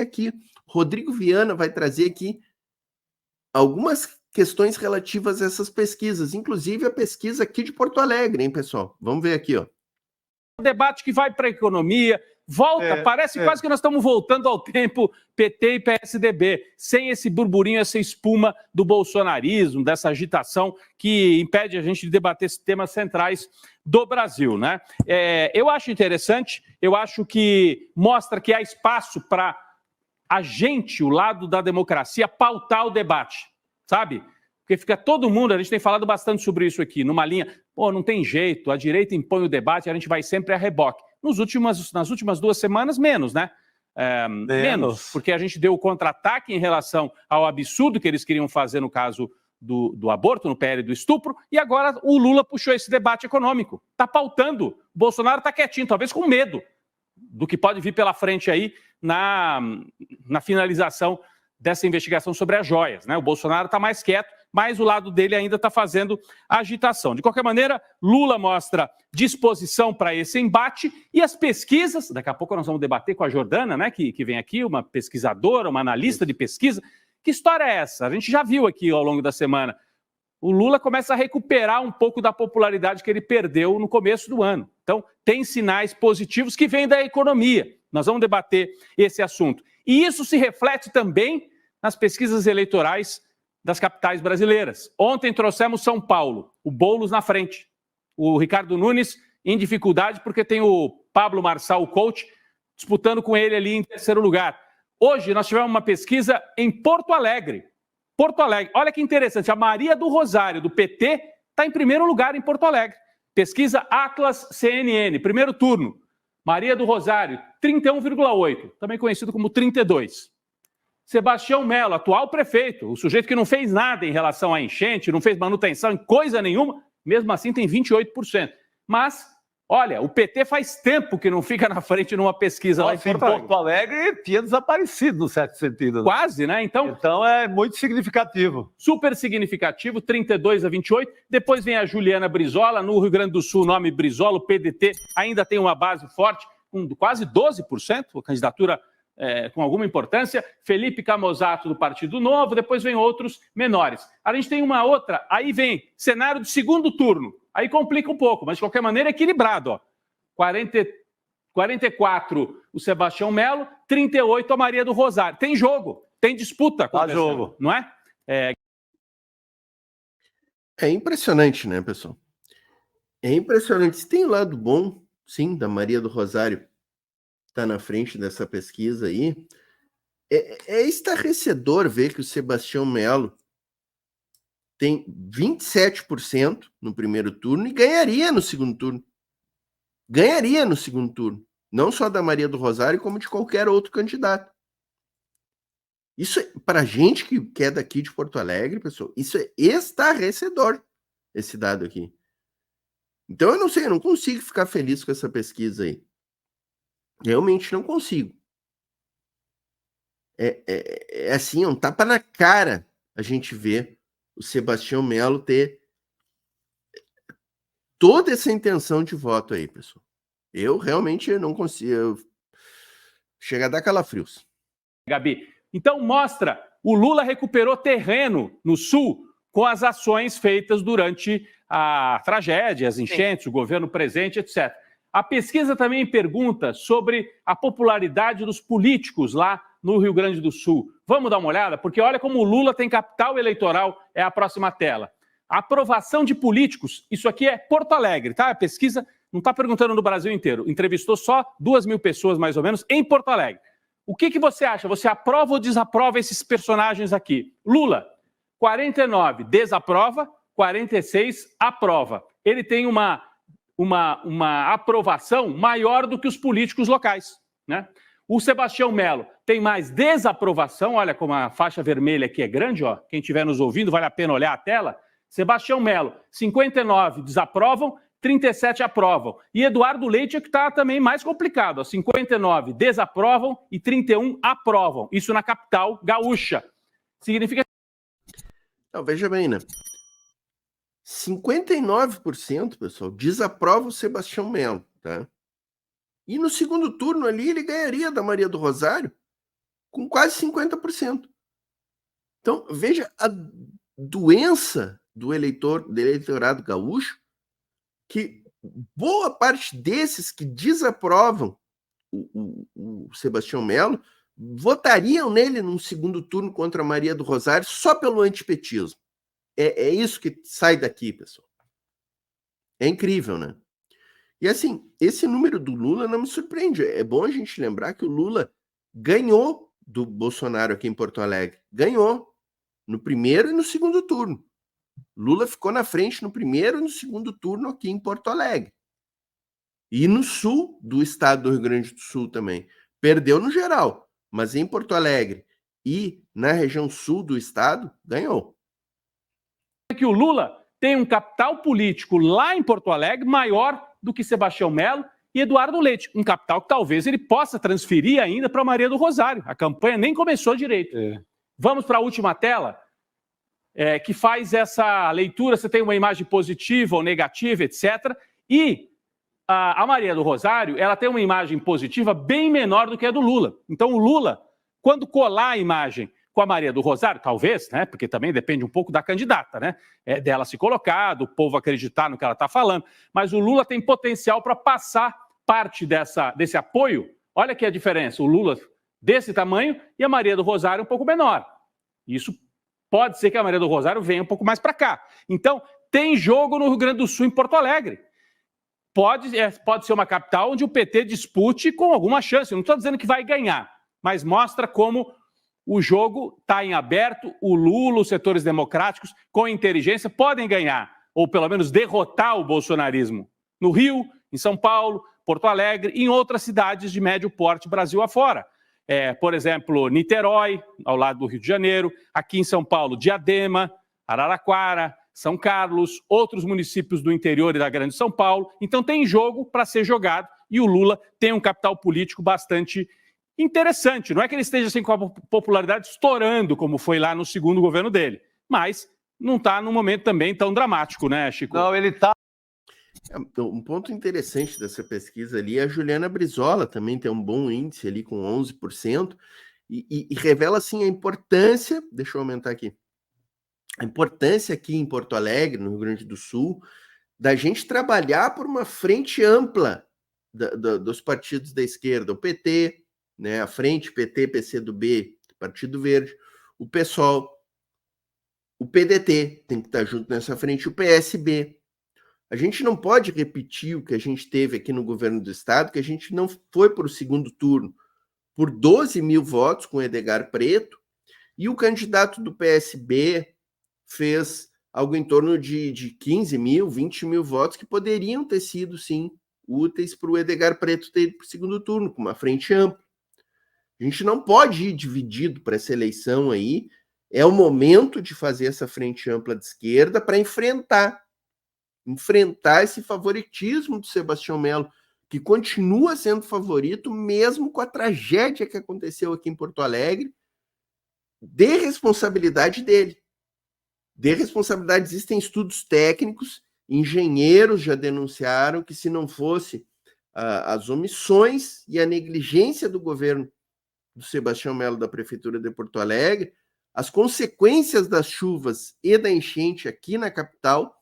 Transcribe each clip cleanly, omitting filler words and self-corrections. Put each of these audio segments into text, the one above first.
aqui. Rodrigo Viana vai trazer aqui algumas questões relativas a essas pesquisas, inclusive a pesquisa aqui de Porto Alegre, hein, pessoal? Vamos ver aqui, ó. O debate que vai para a economia, parece quase que nós estamos voltando ao tempo PT e PSDB, sem esse burburinho, essa espuma do bolsonarismo, dessa agitação que impede a gente de debater esses temas centrais do Brasil, né? Eu acho interessante, eu acho que mostra que há espaço para a gente, o lado da democracia, pautar o debate, sabe? Porque fica todo mundo, a gente tem falado bastante sobre isso aqui, numa linha, não tem jeito, a direita impõe o debate, a gente vai sempre a reboque. Nas últimas 2 semanas, menos, né? Menos, porque a gente deu o contra-ataque em relação ao absurdo que eles queriam fazer no caso do aborto, no PL do estupro, e agora o Lula puxou esse debate econômico. Está pautando. O Bolsonaro está quietinho, talvez com medo do que pode vir pela frente aí na finalização dessa investigação sobre as joias, né? O Bolsonaro está mais quieto, mas o lado dele ainda está fazendo agitação. De qualquer maneira, Lula mostra disposição para esse embate e as pesquisas, daqui a pouco nós vamos debater com a Jordana, né, que vem aqui, uma pesquisadora, uma analista de pesquisa. Que história é essa? A gente já viu aqui ao longo da semana. O Lula começa a recuperar um pouco da popularidade que ele perdeu no começo do ano. Então, tem sinais positivos que vêm da economia. Nós vamos debater esse assunto. E isso se reflete também nas pesquisas eleitorais das capitais brasileiras. Ontem trouxemos São Paulo, o Boulos na frente. O Ricardo Nunes em dificuldade porque tem o Pablo Marçal, o coach, disputando com ele ali em terceiro lugar. Hoje nós tivemos uma pesquisa em Porto Alegre. Porto Alegre, olha que interessante, a Maria do Rosário, do PT, está em primeiro lugar em Porto Alegre. Pesquisa Atlas CNN, primeiro turno. Maria do Rosário, 31,8, também conhecido como 32. Sebastião Melo, atual prefeito, o sujeito que não fez nada em relação à enchente, não fez manutenção em coisa nenhuma, mesmo assim tem 28%. Mas, olha, o PT faz tempo que não fica na frente numa pesquisa lá em Porto Alegre tinha desaparecido, no certo sentido. Né? Quase, né? Então é muito significativo. Super significativo, 32-28. Depois vem a Juliana Brizola, no Rio Grande do Sul, o nome Brizola, o PDT ainda tem uma base forte, com quase 12%, a candidatura com alguma importância, Felipe Camozato do Partido Novo, depois vem outros menores. A gente tem uma outra, aí vem cenário do segundo turno, aí complica um pouco, mas de qualquer maneira é equilibrado, ó. 44 o Sebastião Melo, 38 a Maria do Rosário. Tem jogo, tem disputa. Tá jogo. Não é? É impressionante, né, pessoal? É impressionante. Se tem um lado bom, sim, da Maria do Rosário está na frente dessa pesquisa aí, é estarrecedor ver que o Sebastião Melo tem 27% no primeiro turno e ganharia no segundo turno. Ganharia no segundo turno. Não só da Maria do Rosário, como de qualquer outro candidato. Isso, para a gente que é daqui de Porto Alegre, pessoal, isso é estarrecedor, esse dado aqui. Então, eu não sei, eu não consigo ficar feliz com essa pesquisa aí. Realmente não consigo. É assim, um tapa na cara a gente ver o Sebastião Melo ter toda essa intenção de voto aí, pessoal. Eu realmente não consigo. Chega a dar calafrios. Gabi, então mostra, o Lula recuperou terreno no Sul com as ações feitas durante a tragédia, as enchentes, o governo presente, etc. A pesquisa também pergunta sobre a popularidade dos políticos lá no Rio Grande do Sul. Vamos dar uma olhada? Porque olha como o Lula tem capital eleitoral, é a próxima tela. A aprovação de políticos, isso aqui é Porto Alegre, tá? A pesquisa não está perguntando no Brasil inteiro. Entrevistou só 2.000 pessoas, mais ou menos, em Porto Alegre. O que você acha? Você aprova ou desaprova esses personagens aqui? Lula, 49 desaprova, 46 aprova. Ele tem uma aprovação maior do que os políticos locais, né? O Sebastião Melo tem mais desaprovação, olha como a faixa vermelha aqui é grande, ó. Quem estiver nos ouvindo, vale a pena olhar a tela. Sebastião Melo, 59 desaprovam, 37 aprovam. E Eduardo Leite é que está também mais complicado, ó. 59 desaprovam e 31 aprovam. Isso na capital gaúcha. Significa... Não, veja bem, né? 59%, pessoal, desaprova o Sebastião Melo, tá? E no segundo turno ali ele ganharia da Maria do Rosário quase 50%. Então, veja a doença do eleitorado gaúcho, que boa parte desses que desaprovam o Sebastião Melo votariam nele num segundo turno contra a Maria do Rosário só pelo antipetismo. É isso que sai daqui, pessoal. É incrível, né? E assim, esse número do Lula não me surpreende. É bom a gente lembrar que o Lula ganhou do Bolsonaro aqui em Porto Alegre. Ganhou no primeiro e no segundo turno. Lula ficou na frente no primeiro e no segundo turno aqui em Porto Alegre. E no sul do estado do Rio Grande do Sul também. Perdeu no geral, mas em Porto Alegre e na região sul do estado, ganhou. Que o Lula tem um capital político lá em Porto Alegre maior do que Sebastião Melo e Eduardo Leite. Um capital que talvez ele possa transferir ainda para Maria do Rosário. A campanha nem começou direito. Vamos para a última tela, que faz essa leitura. Você tem uma imagem positiva ou negativa, etc. E a Maria do Rosário, ela tem uma imagem positiva bem menor do que a do Lula. Então o Lula, quando colar a imagem com a Maria do Rosário, talvez, né? Porque também depende um pouco da candidata, né? Dela se colocar, do povo acreditar no que ela está falando. Mas o Lula tem potencial para passar parte desse apoio. Olha aqui a diferença. O Lula desse tamanho e a Maria do Rosário um pouco menor. Isso pode ser que a Maria do Rosário venha um pouco mais para cá. Então, tem jogo no Rio Grande do Sul, em Porto Alegre. Pode ser uma capital onde o PT dispute com alguma chance. Eu não estou dizendo que vai ganhar, mas mostra como o jogo está em aberto. O Lula, os setores democráticos, com inteligência, podem ganhar, ou pelo menos derrotar o bolsonarismo. No Rio, em São Paulo, Porto Alegre e em outras cidades de médio porte, Brasil afora. Por exemplo, Niterói, ao lado do Rio de Janeiro. Aqui em São Paulo, Diadema, Araraquara, São Carlos, outros municípios do interior e da Grande São Paulo. Então tem jogo para ser jogado e o Lula tem um capital político bastante interessante. Não é que ele esteja assim, com a popularidade estourando, como foi lá no segundo governo dele, mas não está num momento também tão dramático, né, Chico? Não, ele está... Um ponto interessante dessa pesquisa ali, a Juliana Brizola também tem um bom índice ali com 11% e revela assim a importância, deixa eu aumentar aqui, a importância aqui em Porto Alegre, no Rio Grande do Sul, da gente trabalhar por uma frente ampla dos partidos da esquerda, o PT, né, a frente PT, PCdoB, Partido Verde, o PSOL, o PDT tem que estar junto nessa frente, o PSB. A gente não pode repetir o que a gente teve aqui no governo do estado, que a gente não foi para o segundo turno por 12 mil votos com Edgar Preto, e o candidato do PSB fez algo em torno de 15 mil, 20 mil votos que poderiam ter sido, sim, úteis para o Edgar Preto ter ido para o segundo turno, com uma frente ampla. A gente não pode ir dividido para essa eleição aí. É o momento de fazer essa frente ampla de esquerda para enfrentar esse favoritismo do Sebastião Melo, que continua sendo favorito, mesmo com a tragédia que aconteceu aqui em Porto Alegre. Dê responsabilidade dele. Dê responsabilidade. Existem estudos técnicos, engenheiros já denunciaram que se não fosse as omissões e a negligência do governo do Sebastião Melo da Prefeitura de Porto Alegre, as consequências das chuvas e da enchente aqui na capital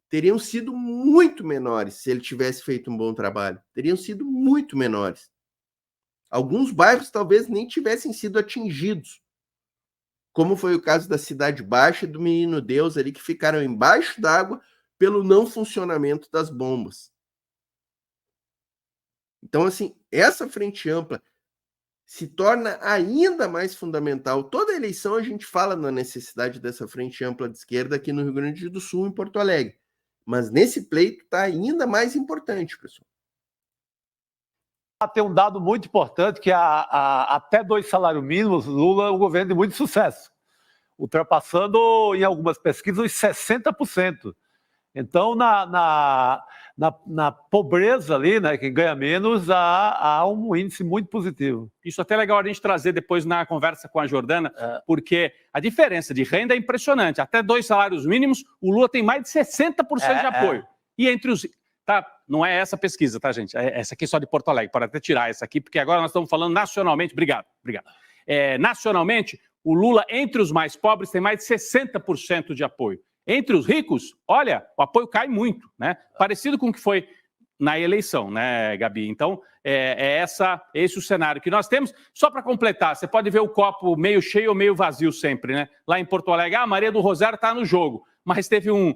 teriam sido muito menores se ele tivesse feito um bom trabalho. Teriam sido muito menores. Alguns bairros talvez nem tivessem sido atingidos, como foi o caso da Cidade Baixa e do Menino Deus ali, que ficaram embaixo d'água pelo não funcionamento das bombas. Então, assim, essa frente ampla se torna ainda mais fundamental. Toda eleição a gente fala na necessidade dessa frente ampla de esquerda aqui no Rio Grande do Sul, em Porto Alegre. Mas nesse pleito está ainda mais importante, pessoal. Tem um dado muito importante, que até 2 salários mínimos, Lula é um governo de muito sucesso, ultrapassando em algumas pesquisas os 60%. Então, na pobreza ali, né, quem ganha menos, há um índice muito positivo. Isso até é legal a gente trazer depois na conversa com a Jordana, porque a diferença de renda é impressionante. Até 2 salários mínimos, o Lula tem mais de 60% de apoio. E entre os... Tá, não é essa pesquisa, tá, gente? Essa aqui é só de Porto Alegre, pode até tirar essa aqui, porque agora nós estamos falando nacionalmente. Obrigado. nacionalmente, o Lula, entre os mais pobres, tem mais de 60% de apoio. Entre os ricos, olha, o apoio cai muito, né? Parecido com o que foi na eleição, né, Gabi? Então, esse o cenário que nós temos. Só para completar, você pode ver o copo meio cheio ou meio vazio sempre, né? Lá em Porto Alegre, a Maria do Rosário está no jogo, mas teve um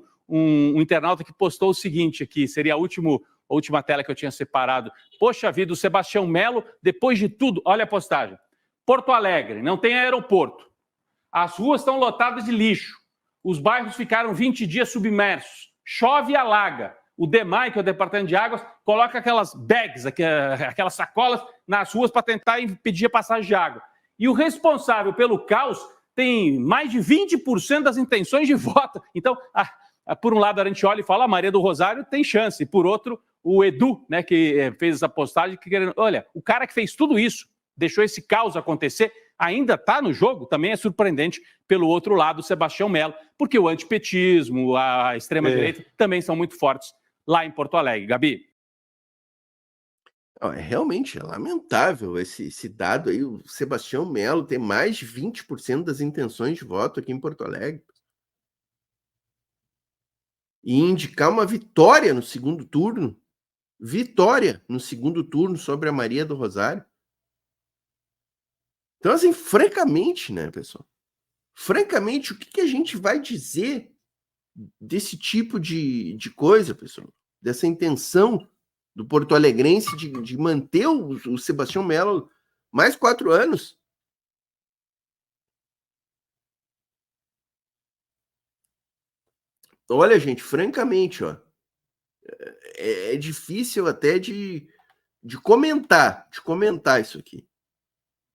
internauta que postou o seguinte aqui, seria a última tela que eu tinha separado. Poxa vida, o Sebastião Melo, depois de tudo, olha a postagem. Porto Alegre, não tem aeroporto. As ruas estão lotadas de lixo. Os bairros ficaram 20 dias submersos. Chove e alaga. O DEMAI, que é o Departamento de Águas, coloca aquelas bags, aquelas sacolas nas ruas para tentar impedir a passagem de água. E o responsável pelo caos tem mais de 20% das intenções de voto. Então, por um lado, a gente olha e fala, a Maria do Rosário tem chance. E por outro, o Edu, né, que fez essa postagem, olha, o cara que fez tudo isso, deixou esse caos acontecer, ainda está no jogo, também é surpreendente pelo outro lado, o Sebastião Melo, porque o antipetismo, a extrema-direita também são muito fortes lá em Porto Alegre. Gabi? Realmente é lamentável esse dado aí, o Sebastião Melo tem mais de 20% das intenções de voto aqui em Porto Alegre. E indicar uma vitória no segundo turno, sobre a Maria do Rosário. Então, assim, francamente, né, pessoal? Francamente, o que a gente vai dizer desse tipo de coisa, pessoal? Dessa intenção do porto-alegrense de manter o Sebastião Melo mais 4 anos? Olha, gente, francamente, ó, é difícil até de comentar isso aqui.